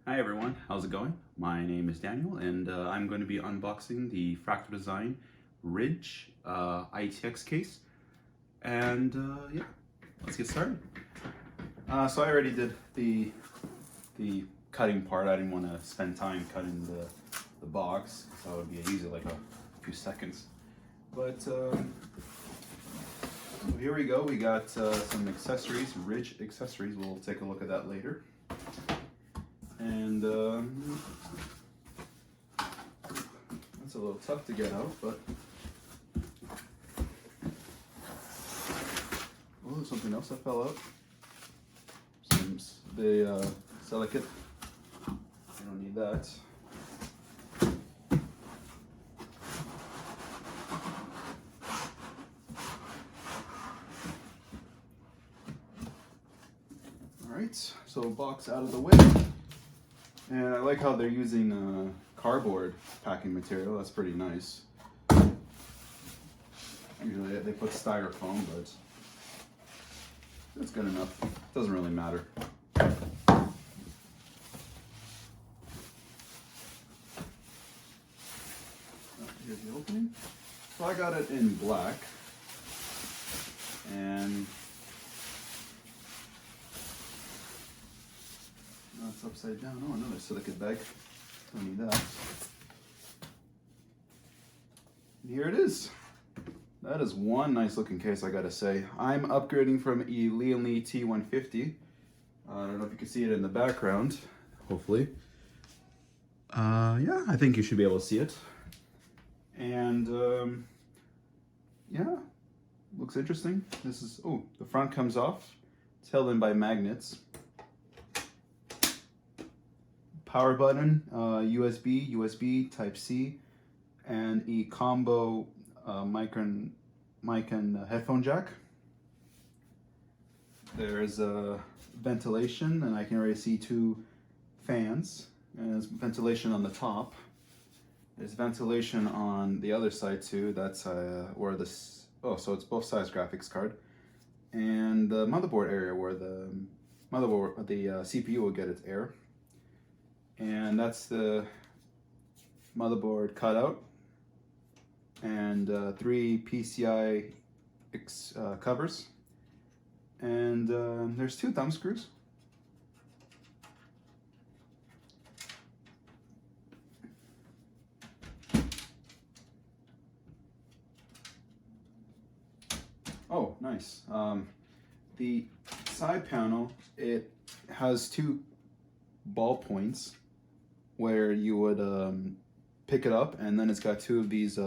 Hi everyone, how's it going? My name is Daniel and I'm going to be unboxing the Fractal Design Ridge ITX case. And yeah, let's get started. So I already did the cutting part. I didn't want to spend time cutting the box, so it would be easy, like a few seconds. But so here we go. We got some accessories, Ridge accessories. We'll take a look at that later. And that's a little tough to get out, but oh, there's something else that fell out. The silicate. I don't need that. All right, so box out of the way. And I like how they're using cardboard packing material. That's pretty nice. Usually they put styrofoam, but that's good enough. Doesn't really matter. Here's the opening. So I got it in black. And it's upside down. Oh, another silicate bag. Don't need that. And here it is. That is one nice looking case, I gotta say. I'm upgrading from a Lian T150. I don't know if you can see it in the background, hopefully. Yeah, I think you should be able to see it. And yeah, looks interesting. This is, oh, the front comes off. It's held in by magnets. Power button, USB, Type-C, and a combo mic and headphone jack. There's a ventilation, and I can already see two fans. And there's ventilation on the top. There's ventilation on the other side too. That's where this, oh, so it's both sides graphics card. And the motherboard area where the motherboard, the CPU will get its air. And that's the motherboard cutout, and 3 PCI covers, and there's 2 thumb screws. Oh, nice. The side panel, it has 2 ball points where you would pick it up, and then it's got 2 of these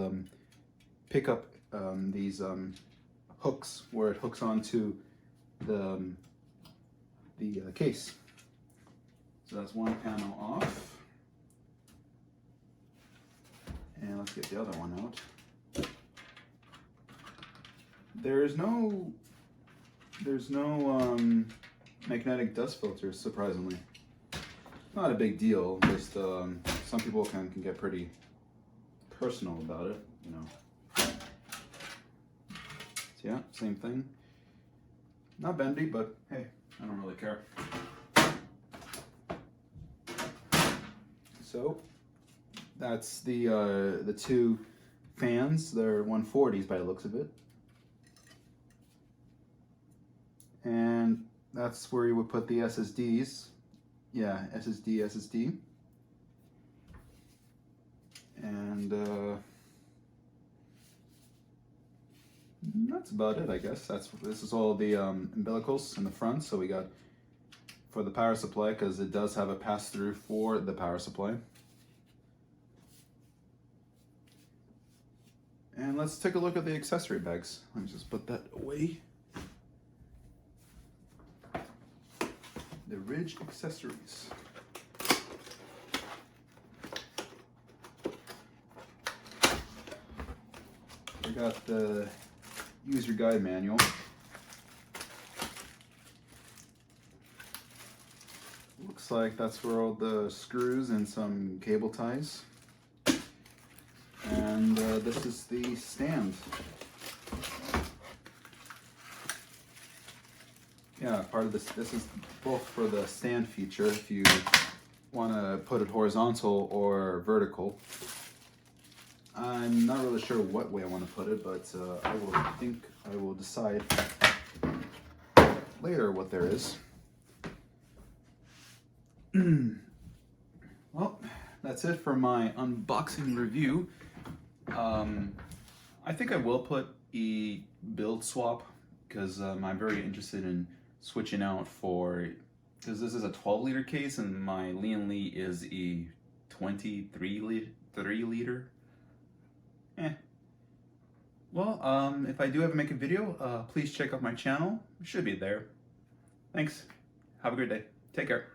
hooks where it hooks onto the case. So that's one panel off, and let's get the other one out. There's no magnetic dust filters, surprisingly. Not a big deal, just some people can get pretty personal about it, you know. So yeah, same thing. Not bendy, but hey, I don't really care. So that's the 2 fans. They're 140s by the looks of it. And that's where you would put the SSDs. Yeah, SSD. And that's about it, I guess. This is all the umbilicals in the front. So we got for the power supply, because it does have a pass-through for the power supply. And let's take a look at the accessory bags. Let me just put that away. The Ridge accessories. We got the user guide manual. Looks like that's where all the screws and some cable ties. And this is the stand. Yeah, part of this is both for the stand feature. If you want to put it horizontal or vertical. I'm not really sure what way I want to put it, but I will decide later what there is. Well, that's it for my unboxing review. I think I will put a build swap because I'm very interested in switching out because this is a 12-liter case and my Lian Li is a 3-liter. Well, if I do ever make a video, please check out my channel. It should be there. Thanks. Have a great day. Take care.